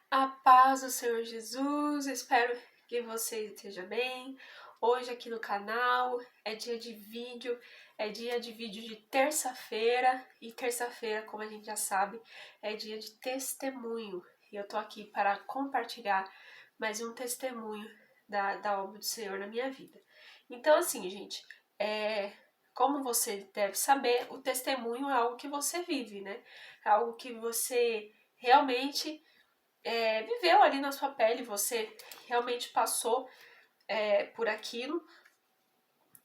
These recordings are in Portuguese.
A paz do Senhor Jesus, espero que você esteja bem. Hoje aqui no canal é dia de vídeo, de terça-feira, e terça-feira, como a gente já sabe, é dia de testemunho. E eu tô aqui para compartilhar mais um testemunho da obra do Senhor na minha vida. Então, assim, gente, como você deve saber, o testemunho é algo que você vive, né? É algo que você realmente viveu ali na sua pele, você realmente passou por aquilo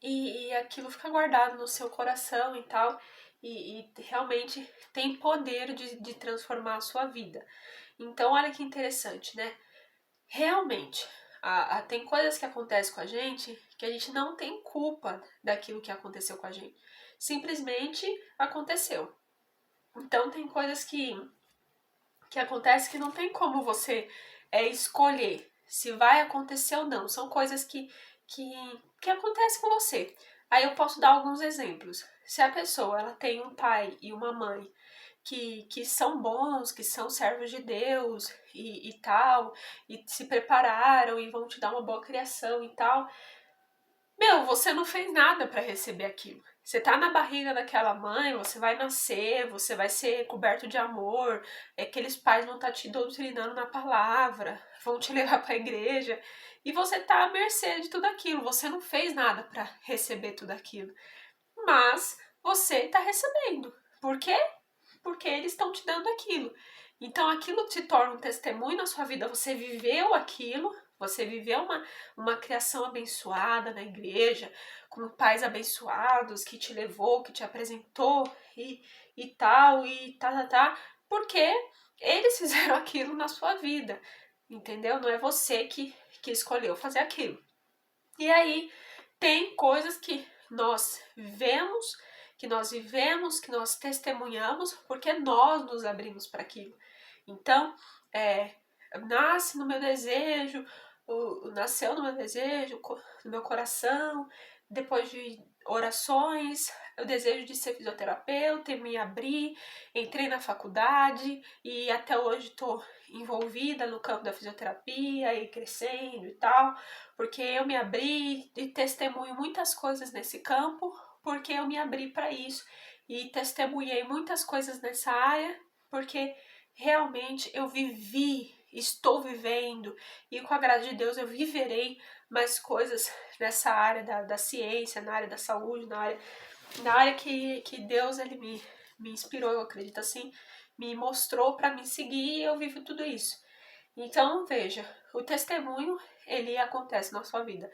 e aquilo fica guardado no seu coração e tal, e realmente tem poder de transformar a sua vida. Então, olha que interessante, né? Realmente, tem coisas que acontecem com a gente que a gente não tem culpa daquilo que aconteceu com a gente. Simplesmente aconteceu. Então, tem coisas que acontece que não tem como você escolher se vai acontecer ou não. São coisas que acontecem com você. Aí eu posso dar alguns exemplos. Se a pessoa ela tem um pai e uma mãe que são bons, que são servos de Deus e tal, e se prepararam e vão te dar uma boa criação e tal, meu, você não fez nada para receber aquilo. Você tá na barriga daquela mãe, você vai nascer, você vai ser coberto de amor, aqueles pais vão estar te doutrinando na palavra, vão te levar para a igreja, e você tá à mercê de tudo aquilo. Você não fez nada para receber tudo aquilo, mas você tá recebendo. Por quê? Porque eles estão te dando aquilo. Então aquilo te torna um testemunho na sua vida. Você viveu aquilo, você viveu uma criação abençoada na igreja, com pais abençoados, que te levou, que te apresentou e tal, e tá, porque eles fizeram aquilo na sua vida, entendeu? Não é você que escolheu fazer aquilo. E aí tem coisas que nós vemos, que nós testemunhamos, porque nós nos abrimos para aquilo. Então, nasce no meu desejo, nasceu no meu desejo, no meu coração, depois de orações, o desejo de ser fisioterapeuta, e me abri, entrei na faculdade e até hoje estou envolvida no campo da fisioterapia e crescendo e tal, porque eu me abri e testemunho muitas coisas nesse campo, porque eu me abri para isso e testemunhei muitas coisas nessa área, porque realmente eu vivi, estou vivendo, e com a graça de Deus eu viverei mais coisas nessa área da ciência, na área da saúde, na área que Deus ele me inspirou, eu acredito assim, me mostrou para me seguir e eu vivo tudo isso. Então, veja, o testemunho, ele acontece na sua vida.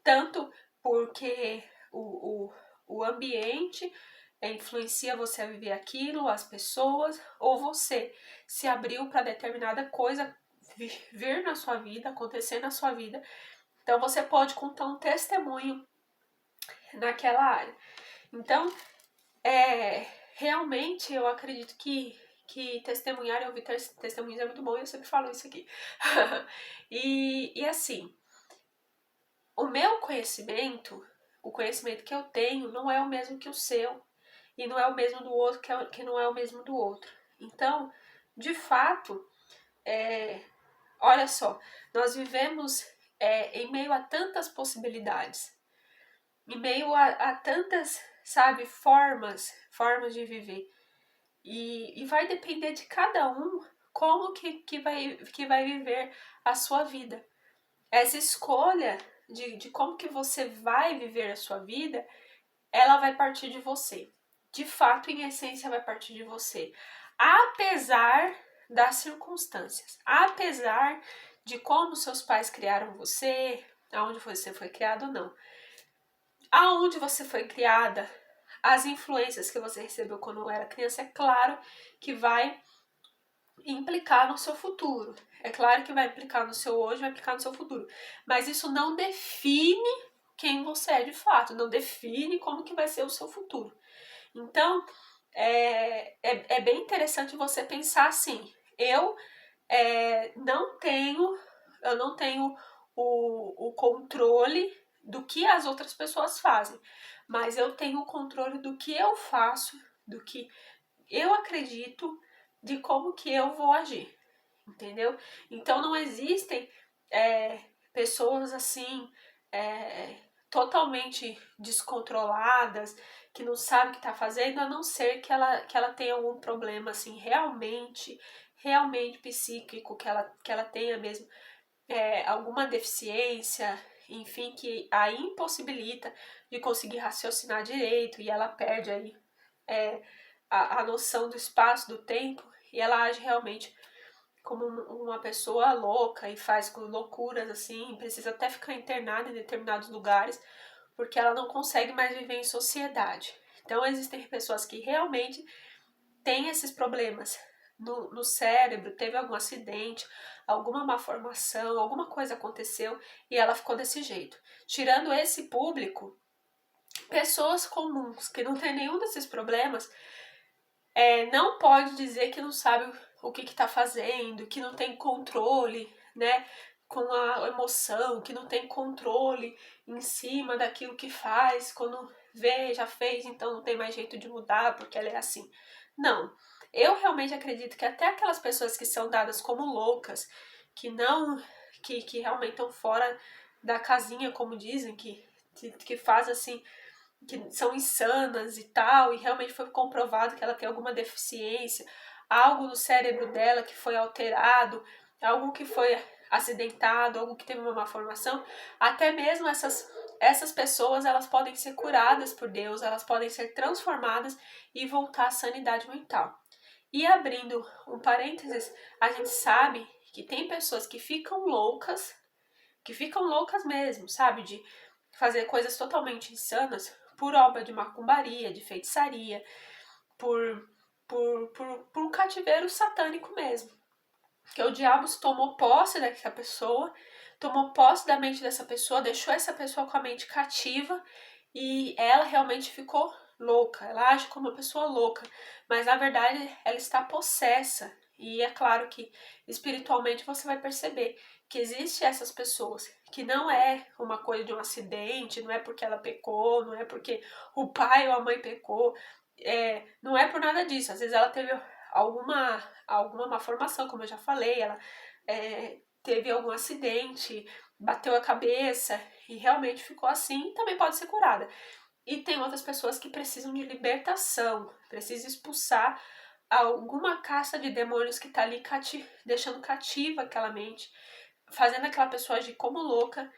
Tanto porque o ambiente influencia você a viver aquilo, as pessoas, ou você se abriu para determinada coisa vir na sua vida, acontecer na sua vida. Então, você pode contar um testemunho naquela área. Então, realmente, eu acredito que testemunhar e ouvir testemunhos é muito bom, e eu sempre falo isso aqui. e assim, o meu conhecimento, o conhecimento que eu tenho, não é o mesmo que o seu, e não é o mesmo do outro, que não é o mesmo do outro. Então, de fato, olha só, nós vivemos em meio a tantas possibilidades, em meio a tantas, sabe, formas de viver. E vai depender de cada um como que vai viver a sua vida. Essa escolha de como que você vai viver a sua vida, ela vai partir de você. De fato, em essência, vai partir de você. Apesar das circunstâncias, apesar de como seus pais criaram você, aonde você foi criado ou não. Aonde você foi criada, as influências que você recebeu quando era criança, é claro que vai implicar no seu futuro. É claro que vai implicar no seu hoje, vai implicar no seu futuro. Mas isso não define quem você é de fato, não define como que vai ser o seu futuro. Então, é bem interessante você pensar assim, eu não tenho o controle do que as outras pessoas fazem, mas eu tenho o controle do que eu faço, do que eu acredito, de como que eu vou agir. entendeu? Então não existem pessoas assim totalmente descontroladas, que não sabe o que está fazendo, a não ser que ela tenha algum problema assim realmente psíquico, que ela tenha mesmo alguma deficiência, enfim, que a impossibilita de conseguir raciocinar direito, e ela perde aí a noção do espaço, do tempo, e ela age realmente como uma pessoa louca e faz loucuras assim, precisa até ficar internada em determinados lugares, porque ela não consegue mais viver em sociedade. Então existem pessoas que realmente têm esses problemas no cérebro, teve algum acidente, alguma malformação, alguma coisa aconteceu e ela ficou desse jeito. Tirando esse público, pessoas comuns que não têm nenhum desses problemas não pode dizer que não sabe o que está fazendo, que não tem controle, né, com a emoção, que não tem controle em cima daquilo que faz, quando vê, já fez, então não tem mais jeito de mudar porque ela é assim. Não, eu realmente acredito que até aquelas pessoas que são dadas como loucas, que não, que realmente estão fora da casinha, como dizem, que faz assim, que são insanas e tal, e realmente foi comprovado que ela tem alguma deficiência, algo no cérebro dela que foi alterado, algo que foi acidentado, algo que teve uma malformação, até mesmo essas pessoas, elas podem ser curadas por Deus, elas podem ser transformadas e voltar à sanidade mental. E abrindo um parênteses, a gente sabe que tem pessoas que ficam loucas mesmo, sabe? De fazer coisas totalmente insanas por obra de macumbaria, de feitiçaria, por um cativeiro satânico mesmo. Que o diabo tomou posse dessa pessoa, tomou posse da mente dessa pessoa, deixou essa pessoa com a mente cativa e ela realmente ficou louca. Ela age como uma pessoa louca, mas na verdade ela está possessa. E é claro que espiritualmente você vai perceber que existe essas pessoas, que não é uma coisa de um acidente, não é porque ela pecou, não é porque o pai ou a mãe pecou, não é por nada disso. Às vezes ela teve alguma malformação, como eu já falei, ela teve algum acidente, bateu a cabeça e realmente ficou assim, também pode ser curada. E tem outras pessoas que precisam de libertação, precisam expulsar alguma casta de demônios que está ali deixando cativa aquela mente, fazendo aquela pessoa agir como louca,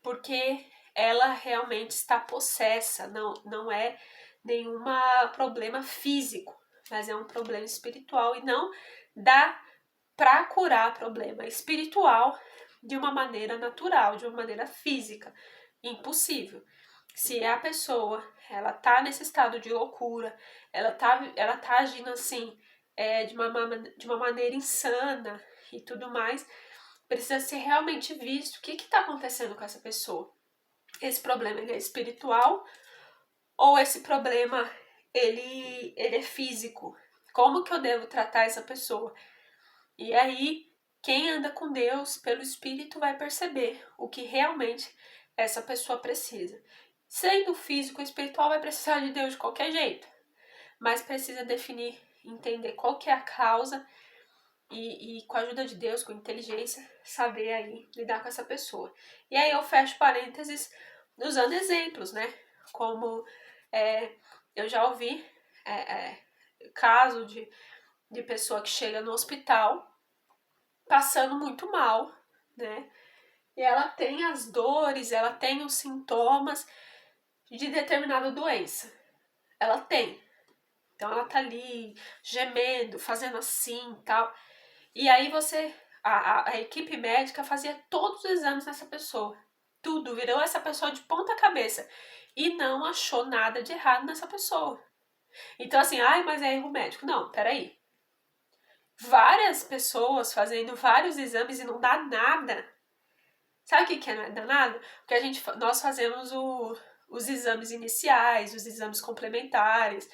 porque ela realmente está possessa, não é nenhum problema físico, mas é um problema espiritual e não dá para curar problema espiritual de uma maneira natural, de uma maneira física. Impossível. Se a pessoa ela tá nesse estado de loucura, ela tá agindo assim de uma maneira insana e tudo mais, precisa ser realmente visto o que está acontecendo com essa pessoa. Esse problema ele é espiritual ou esse problema ele é físico? Como que eu devo tratar essa pessoa? E aí, quem anda com Deus pelo Espírito vai perceber o que realmente essa pessoa precisa. Sendo físico ou espiritual, vai precisar de Deus de qualquer jeito, mas precisa definir, entender qual que é a causa e com a ajuda de Deus, com inteligência, saber aí lidar com essa pessoa. E aí eu fecho parênteses usando exemplos, né? Como eu já ouvi caso de pessoa que chega no hospital passando muito mal, né? E ela tem as dores, ela tem os sintomas de determinada doença. Ela tem. Então ela tá ali gemendo, fazendo assim e tal. E aí a equipe médica fazia todos os exames nessa pessoa. Tudo, virou essa pessoa de ponta cabeça. E não achou nada de errado nessa pessoa. Então assim, mas é erro médico. Não, peraí. Várias pessoas fazendo vários exames e não dá nada. Sabe o que é danado? Porque nós fazemos os exames iniciais, os exames complementares,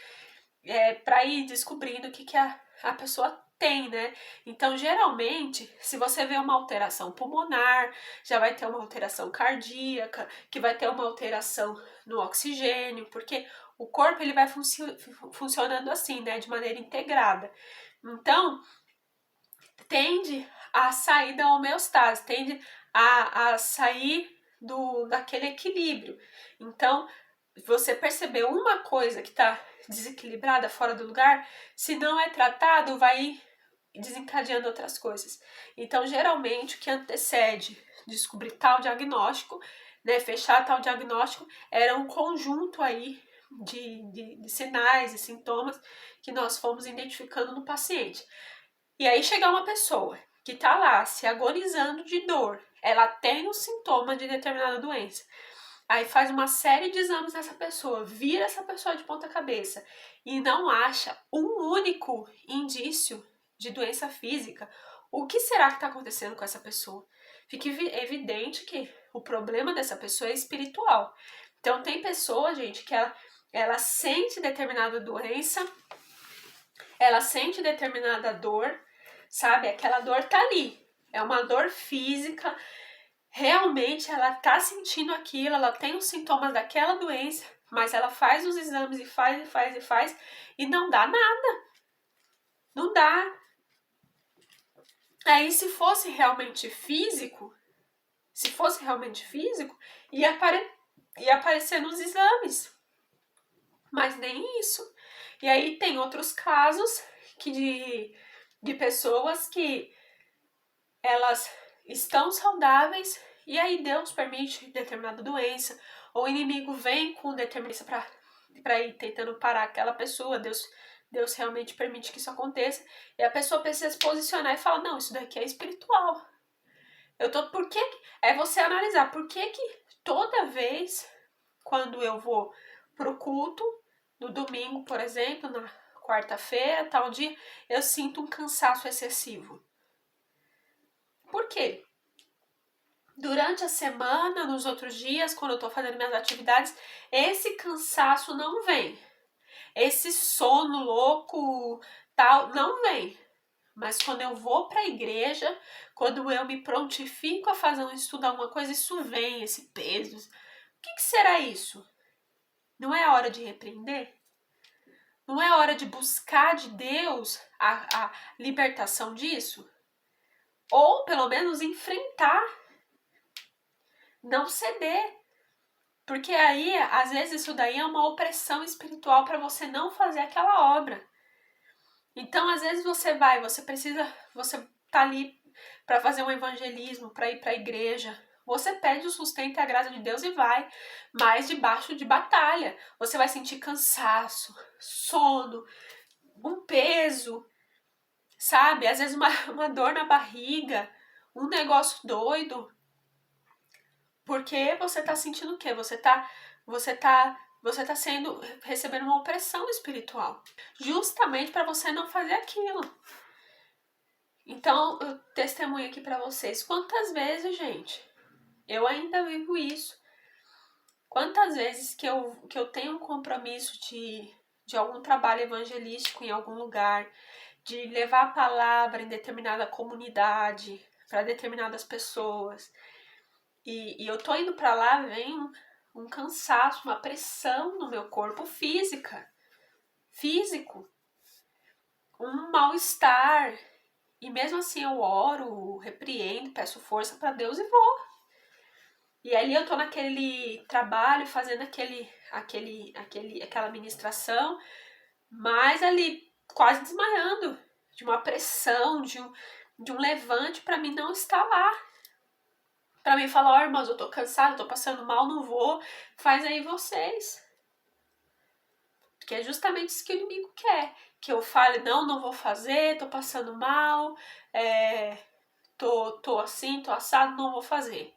para ir descobrindo o que a pessoa tem, né? Então, geralmente, se você vê uma alteração pulmonar, já vai ter uma alteração cardíaca, que vai ter uma alteração no oxigênio, porque o corpo ele vai funcionando assim, né? De maneira integrada. Então, tende a sair da homeostase, tende a sair daquele equilíbrio. Então, você percebeu uma coisa que está desequilibrada, fora do lugar, se não é tratado, vai desencadeando outras coisas. Então, geralmente, o que antecede descobrir tal diagnóstico, né, fechar tal diagnóstico, era um conjunto aí de sinais e sintomas que nós fomos identificando no paciente. E aí chegar uma pessoa que está lá se agonizando de dor, ela tem um sintoma de determinada doença, aí faz uma série de exames nessa pessoa, vira essa pessoa de ponta cabeça e não acha um único indício de doença física, o que será que está acontecendo com essa pessoa? Fica evidente que o problema dessa pessoa é espiritual. Então tem pessoa, gente, que ela sente determinada doença, ela sente determinada dor, sabe? Aquela dor tá ali. É uma dor física, realmente ela tá sentindo aquilo, ela tem os sintomas daquela doença, mas ela faz os exames e faz e não dá nada. Não dá. Aí se fosse realmente físico, ia aparecer nos exames. Mas nem isso. E aí tem outros casos de pessoas que elas estão saudáveis e aí Deus permite determinada doença, ou o inimigo vem com determinação para ir tentando parar aquela pessoa, Deus realmente permite que isso aconteça, e a pessoa precisa se posicionar e falar, não, isso daqui é espiritual. Por que é você analisar por que toda vez quando eu vou pro culto, no domingo, por exemplo, na quarta-feira, tal dia, eu sinto um cansaço excessivo. Por quê? Durante a semana, nos outros dias, quando eu tô fazendo minhas atividades, esse cansaço não vem. Esse sono louco, tal, não vem. Mas quando eu vou para a igreja, quando eu me prontifico a fazer um estudo, alguma coisa, isso vem, esse peso. O que será isso? Não é hora de repreender? Não é hora de buscar de Deus a libertação disso? Ou pelo menos enfrentar, não ceder. Porque aí, às vezes, isso daí é uma opressão espiritual para você não fazer aquela obra. Então, às vezes você tá ali para fazer um evangelismo, para ir para a igreja. Você pede o sustento e a graça de Deus e vai, mas debaixo de batalha. Você vai sentir cansaço, sono, um peso, sabe? Às vezes uma dor na barriga, um negócio doido. Porque você tá sentindo o quê? Você tá recebendo uma opressão espiritual, justamente para você não fazer aquilo. Então, eu testemunho aqui para vocês, quantas vezes, gente, eu ainda vivo isso. Quantas vezes que eu tenho um compromisso de algum trabalho evangelístico em algum lugar, de levar a palavra em determinada comunidade, para determinadas pessoas, e eu tô indo para lá, vem um cansaço, uma pressão no meu corpo físico, um mal-estar. E mesmo assim eu oro, repreendo, peço força para Deus e vou. E ali eu tô naquele trabalho, fazendo aquela ministração, mas ali quase desmaiando, de uma pressão, de um levante para mim não estar lá. Para mim falar, ó, irmãos, eu tô cansado, tô passando mal, não vou, faz aí vocês. Porque é justamente isso que o inimigo quer. Que eu fale, não vou fazer, tô passando mal, tô assim, tô assado, não vou fazer.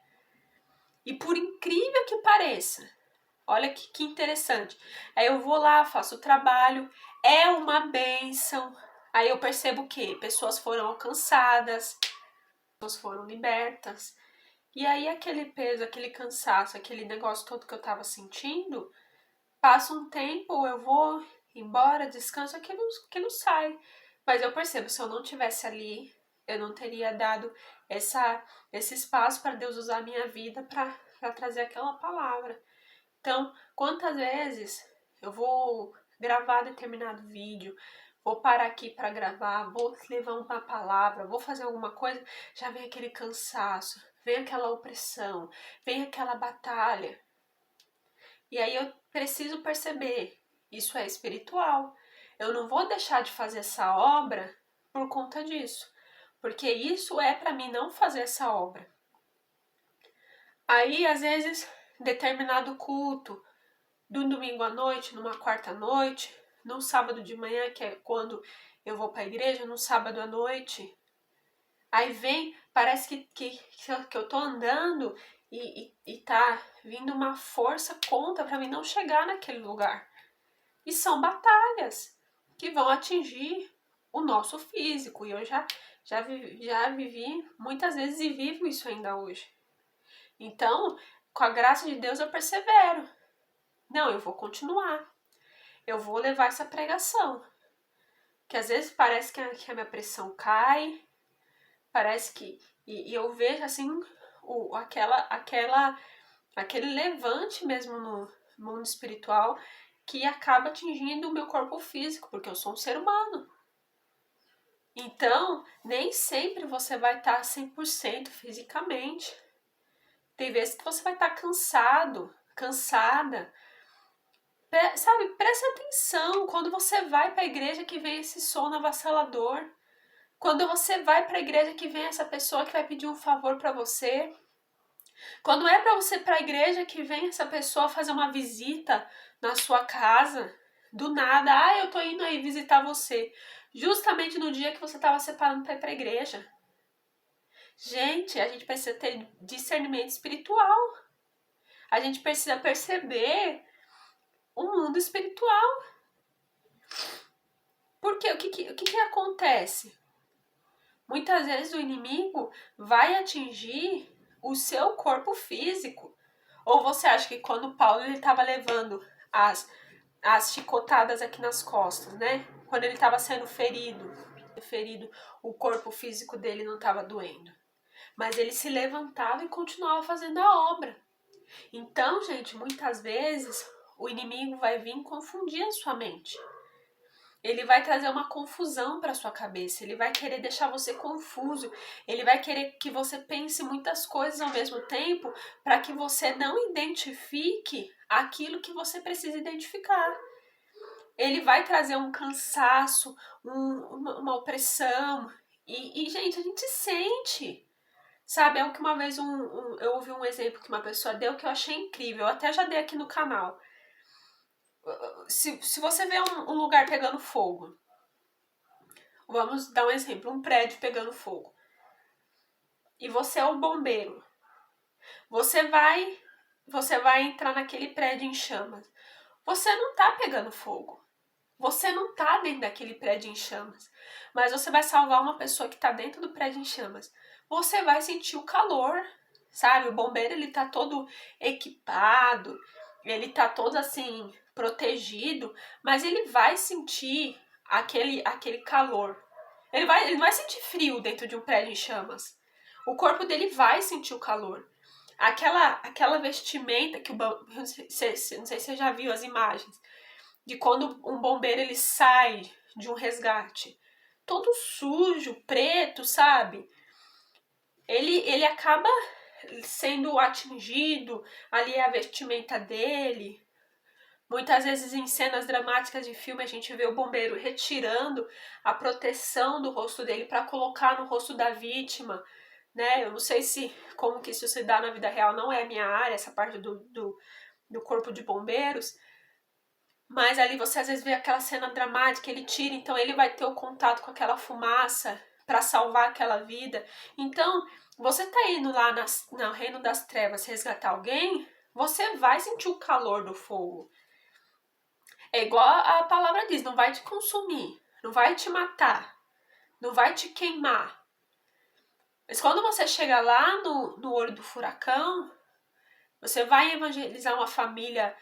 E por incrível que pareça, olha que interessante. Aí eu vou lá, faço o trabalho, é uma bênção. Aí eu percebo que pessoas foram alcançadas, pessoas foram libertas. E aí aquele peso, aquele cansaço, aquele negócio todo que eu tava sentindo, passa um tempo, eu vou embora, descanso, aquilo sai. Mas eu percebo, se eu não tivesse ali, eu não teria dado esse espaço para Deus usar a minha vida para trazer aquela palavra. Então, quantas vezes eu vou gravar determinado vídeo, vou parar aqui para gravar, vou levar uma palavra, vou fazer alguma coisa, já vem aquele cansaço, vem aquela opressão, vem aquela batalha. E aí eu preciso perceber, isso é espiritual. Eu não vou deixar de fazer essa obra por conta disso, porque isso é para mim não fazer essa obra. Aí, às vezes, determinado culto, do domingo à noite, numa quarta noite, num sábado de manhã, que é quando eu vou para a igreja, num sábado à noite, aí vem, parece que eu tô andando e tá vindo uma força contra para mim não chegar naquele lugar. E são batalhas que vão atingir o nosso físico. E eu já vivi muitas vezes e vivo isso ainda hoje. Então, com a graça de Deus, eu persevero. Não, eu vou continuar. Eu vou levar essa pregação. Que às vezes parece que a minha pressão cai. Parece que... E eu vejo assim aquele levante mesmo no mundo espiritual que acaba atingindo o meu corpo físico, porque eu sou um ser humano. Então, nem sempre você vai estar 100% fisicamente. Tem vezes que você vai estar cansado, cansada. Sabe, presta atenção quando você vai para a igreja que vem esse sono avassalador. Quando você vai para a igreja que vem essa pessoa que vai pedir um favor para você. Quando é para você ir para a igreja que vem essa pessoa fazer uma visita na sua casa, do nada, eu tô indo aí visitar você, justamente no dia que você estava separando para ir para a igreja. Gente, a gente precisa ter discernimento espiritual. A gente precisa perceber o mundo espiritual. Porque o que acontece? Muitas vezes o inimigo vai atingir o seu corpo físico. Ou você acha que quando Paulo estava levando as chicotadas aqui nas costas, né? Quando ele estava sendo ferido, o corpo físico dele não estava doendo. Mas ele se levantava e continuava fazendo a obra. Então, gente, muitas vezes o inimigo vai vir confundir a sua mente. Ele vai trazer uma confusão para sua cabeça, ele vai querer deixar você confuso, ele vai querer que você pense muitas coisas ao mesmo tempo para que você não identifique aquilo que você precisa identificar. Ele vai trazer um cansaço, uma opressão e, gente, a gente sente. Sabe, é o que uma vez eu ouvi um exemplo que uma pessoa deu que eu achei incrível, eu até já dei aqui no canal. Se você vê um lugar pegando fogo, vamos dar um exemplo, um prédio pegando fogo, e você é o bombeiro, você vai entrar naquele prédio em chamas, você não tá pegando fogo, você não tá dentro daquele prédio em chamas, mas você vai salvar uma pessoa que tá dentro do prédio em chamas, você vai sentir o calor, sabe? O bombeiro, ele tá todo equipado, ele tá todo assim, protegido, mas ele vai sentir aquele calor. Ele não vai sentir frio dentro de um prédio em chamas. O corpo dele vai sentir o calor. Aquela vestimenta que não sei se você já viu as imagens, de quando um bombeiro ele sai de um resgate, todo sujo, preto, sabe? Ele acaba sendo atingido, ali é a vestimenta dele. Muitas vezes em cenas dramáticas de filme a gente vê o bombeiro retirando a proteção do rosto dele para colocar no rosto da vítima, né? Eu não sei como que isso se dá na vida real, não é a minha área, essa parte do corpo de bombeiros, mas ali você às vezes vê aquela cena dramática, ele tira, então ele vai ter o contato com aquela fumaça para salvar aquela vida. Então, você tá indo lá no reino das trevas resgatar alguém, você vai sentir o calor do fogo. É igual a palavra diz, não vai te consumir, não vai te matar, não vai te queimar. Mas quando você chega lá no olho do furacão, você vai evangelizar uma família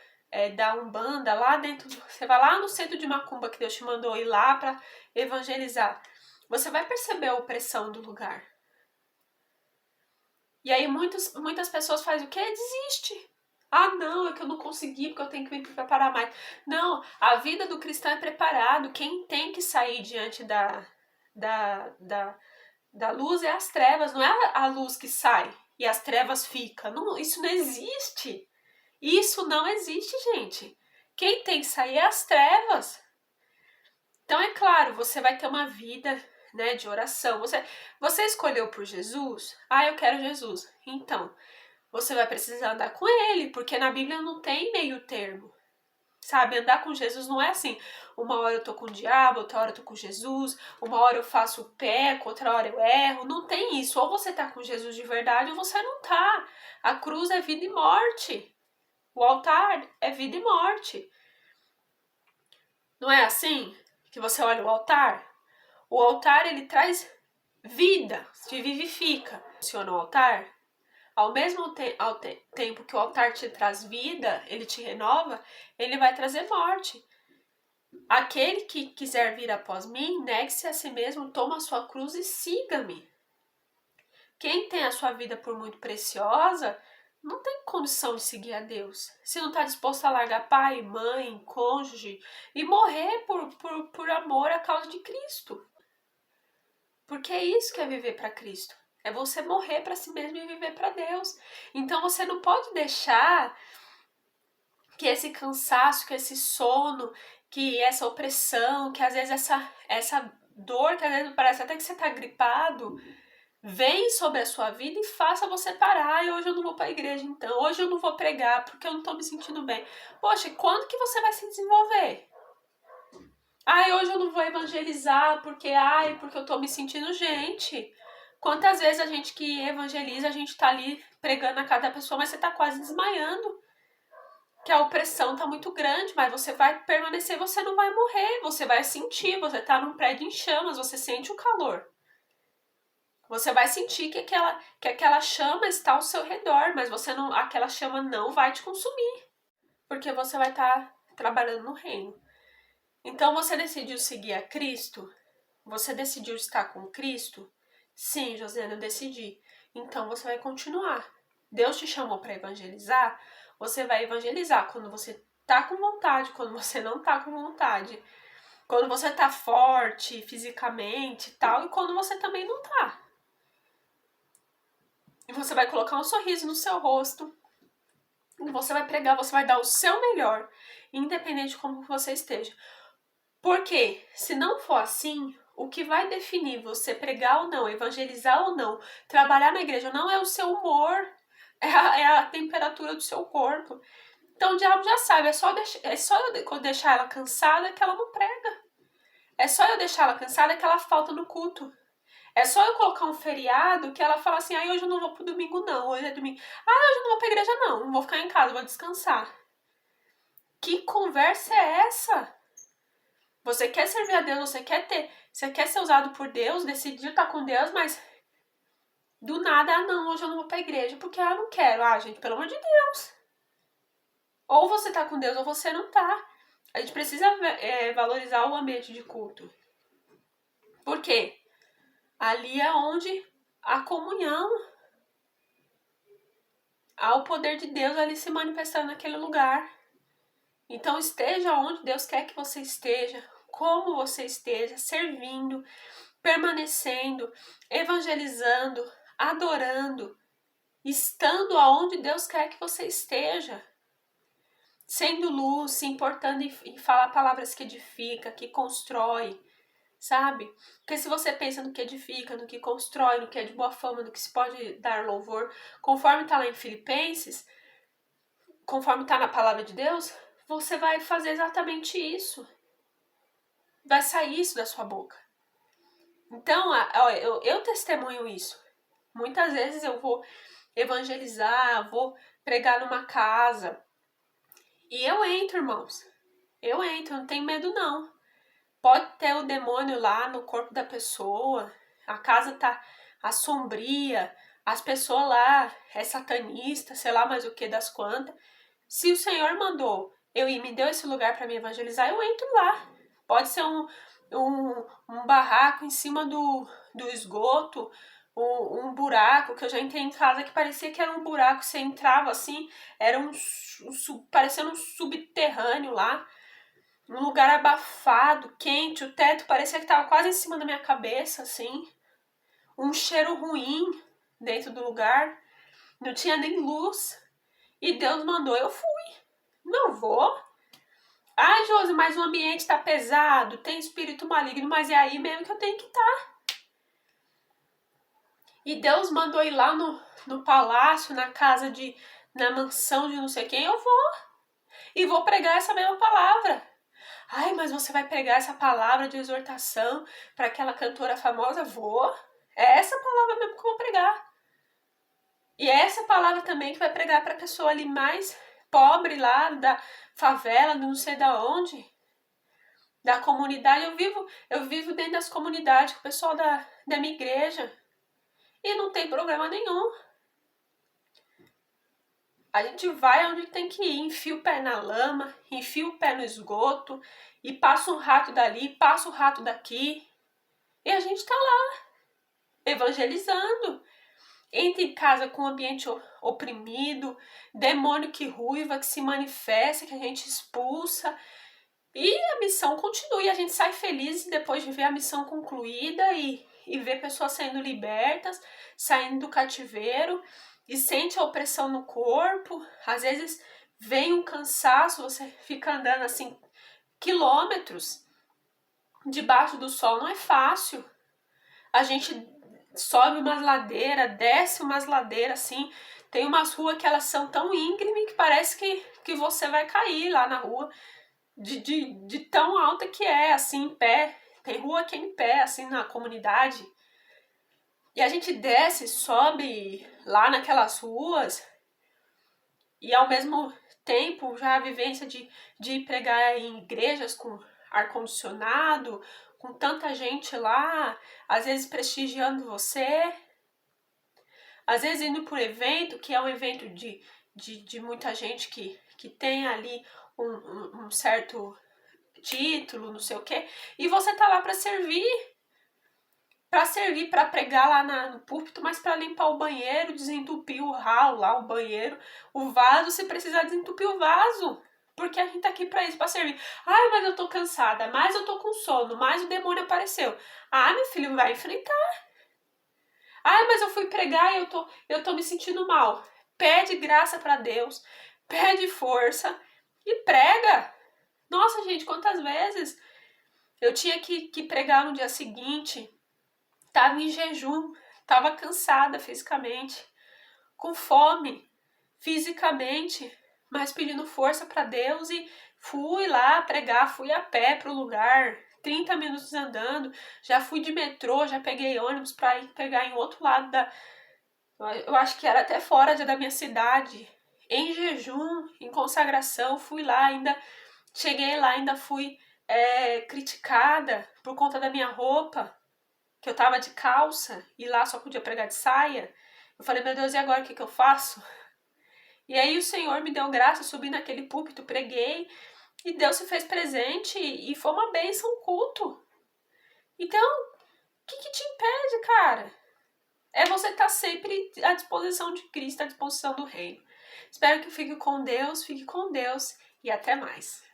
da Umbanda lá dentro, você vai lá no centro de Macumba que Deus te mandou ir lá para evangelizar. Você vai perceber a opressão do lugar. E aí muitas pessoas fazem o quê? Desiste. Ah, não, é que eu não consegui porque eu tenho que me preparar mais. Não, a vida do cristão é preparado. Quem tem que sair diante da, da, da luz é as trevas, não é a luz que sai e as trevas ficam. Não, isso não existe. Isso não existe, gente. Quem tem que sair é as trevas. Então, é claro, você vai ter uma vida, né, de oração. Você escolheu por Jesus? Ah, eu quero Jesus. Então, você vai precisar andar com ele, porque na Bíblia não tem meio termo. Sabe, andar com Jesus não é assim, uma hora eu tô com o diabo, outra hora eu tô com Jesus, uma hora eu faço o peco, outra hora eu erro, não tem isso. Ou você tá com Jesus de verdade ou você não tá. A cruz é vida e morte. O altar é vida e morte. Não é assim que você olha o altar? O altar, ele traz vida, te vivifica. Funciona o altar? Ao mesmo tempo que o altar te traz vida, ele te renova, ele vai trazer morte. Aquele que quiser vir após mim, negue-se a si mesmo, toma a sua cruz e siga-me. Quem tem a sua vida por muito preciosa, não tem condição de seguir a Deus. Se não está disposto a largar pai, mãe, cônjuge e morrer por amor à causa de Cristo. Porque é isso que é viver para Cristo. É você morrer para si mesmo e viver para Deus. Então você não pode deixar que esse cansaço, que esse sono, que essa opressão, que às vezes essa dor, que às vezes parece até que você está gripado, vem sobre a sua vida e faça você parar. E hoje eu não vou para a igreja, então. Hoje eu não vou pregar porque eu não estou me sentindo bem. Poxa, quando que você vai se desenvolver? Ai, hoje eu não vou evangelizar porque eu tô me sentindo gente. Quantas vezes a gente que evangeliza, a gente tá ali pregando a cada pessoa, mas você tá quase desmaiando. Que a opressão tá muito grande, mas você vai permanecer, você não vai morrer, você vai sentir, você tá num prédio em chamas, você sente o calor. Você vai sentir que aquela chama está ao seu redor, mas você não, aquela chama não vai te consumir, porque você vai estar trabalhando no reino. Então você decidiu seguir a Cristo? Você decidiu estar com Cristo? Sim, Josiana, eu decidi. Então você vai continuar. Deus te chamou para evangelizar? Você vai evangelizar quando você tá com vontade, quando você não tá com vontade. Quando você tá forte fisicamente e tal, e quando você também não tá. E você vai colocar um sorriso no seu rosto. E você vai pregar, você vai dar o seu melhor, independente de como você esteja. Porque se não for assim, o que vai definir você pregar ou não, evangelizar ou não, trabalhar na igreja não é o seu humor, é a temperatura do seu corpo. Então o diabo já sabe, é só eu deixar ela cansada que ela não prega. É só eu deixar ela cansada que ela falta no culto. É só eu colocar um feriado que ela fala assim, hoje eu não vou pro domingo não, hoje é domingo. Hoje eu não vou pra igreja não vou ficar em casa, vou descansar. Que conversa é essa? Você quer servir a Deus, você quer ser usado por Deus, decidiu estar com Deus, mas do nada, não, hoje eu não vou pra igreja, porque eu não quero. Gente, pelo amor de Deus. Ou você tá com Deus ou você não tá. A gente precisa valorizar o ambiente de culto. Por quê? Ali é onde a comunhão, há o poder de Deus ali se manifestando naquele lugar. Então esteja onde Deus quer que você esteja, como você esteja, servindo, permanecendo, evangelizando, adorando, estando aonde Deus quer que você esteja, sendo luz, se importando em falar palavras que edificam, que constrói, sabe? Porque se você pensa no que edifica, no que constrói, no que é de boa fama, no que se pode dar louvor, conforme está lá em Filipenses, conforme está na palavra de Deus, você vai fazer exatamente isso. Vai sair isso da sua boca. Então, eu testemunho isso. Muitas vezes eu vou evangelizar, vou pregar numa casa. E eu entro, irmãos. Eu entro, não tenho medo não. Pode ter o demônio lá no corpo da pessoa. A casa tá assombria. As pessoas lá é satanista, sei lá mais o que das quantas. Se o Senhor mandou eu ir, me deu esse lugar para me evangelizar, eu entro lá. Pode ser um barraco em cima do esgoto, um buraco que eu já entrei em casa que parecia que era um buraco, você entrava assim, era parecendo um subterrâneo lá, um lugar abafado, quente, o teto parecia que tava quase em cima da minha cabeça, assim, um cheiro ruim dentro do lugar, não tinha nem luz, e Deus mandou, eu fui, não vou. Ah, Josi, mas o ambiente tá pesado, tem espírito maligno, mas é aí mesmo que eu tenho que estar. E Deus mandou ir lá no palácio, na mansão de não sei quem, eu vou. E vou pregar essa mesma palavra. Ai, mas você vai pregar essa palavra de exortação para aquela cantora famosa? Vou. É essa palavra mesmo que eu vou pregar. E é essa palavra também que vai pregar para a pessoa ali mais pobre lá da favela, não sei da onde, da comunidade. Eu vivo dentro das comunidades com o pessoal da minha igreja. E não tem problema nenhum. A gente vai onde tem que ir, enfia o pé na lama, enfia o pé no esgoto, e passa um rato dali, passa o rato daqui. E a gente tá lá, evangelizando. Entra em casa com o ambiente oprimido, demônio que ruiva, que se manifesta, que a gente expulsa. E a missão continua, e a gente sai feliz depois de ver a missão concluída e ver pessoas sendo libertas, saindo do cativeiro, e sente a opressão no corpo. Às vezes vem um cansaço, você fica andando assim quilômetros debaixo do sol, não é fácil. A gente sobe umas ladeiras, desce umas ladeiras assim, tem umas ruas que elas são tão íngremes que parece que você vai cair lá na rua, de tão alta que é, assim, em pé. Tem rua que é em pé, assim, na comunidade. E a gente desce, sobe lá naquelas ruas, e ao mesmo tempo já a vivência de ir pregar em igrejas com ar-condicionado, com tanta gente lá, às vezes prestigiando você, às vezes indo por evento, que é um evento de muita gente que tem ali um certo título, não sei o quê, e você tá lá para servir, para pregar lá no púlpito, mas para limpar o banheiro, desentupir o ralo lá, o banheiro, o vaso, se precisar desentupir o vaso, porque a gente tá aqui para isso, para servir. Ai, mas eu tô cansada, mas eu tô com sono, mas o demônio apareceu. Ah, meu filho, vai enfrentar. Ai, mas eu fui pregar e eu tô me sentindo mal. Pede graça para Deus, pede força e prega. Nossa, gente, quantas vezes eu tinha que pregar no dia seguinte, tava em jejum, tava cansada fisicamente, com fome fisicamente, mas pedindo força para Deus, e fui lá pregar, fui a pé pro lugar, 30 minutos andando, já fui de metrô, já peguei ônibus para ir pegar em outro lado eu acho que era até fora da minha cidade, em jejum, em consagração, fui lá, ainda cheguei lá, ainda fui criticada por conta da minha roupa, que eu tava de calça e lá só podia pregar de saia. Eu falei, meu Deus, e agora o que eu faço? E aí o Senhor me deu graça, subi naquele púlpito, preguei, e Deus se fez presente, e foi uma bênção o culto. Então, o que te impede, cara? É você estar sempre à disposição de Cristo, à disposição do Reino. Espero que fique com Deus e até mais.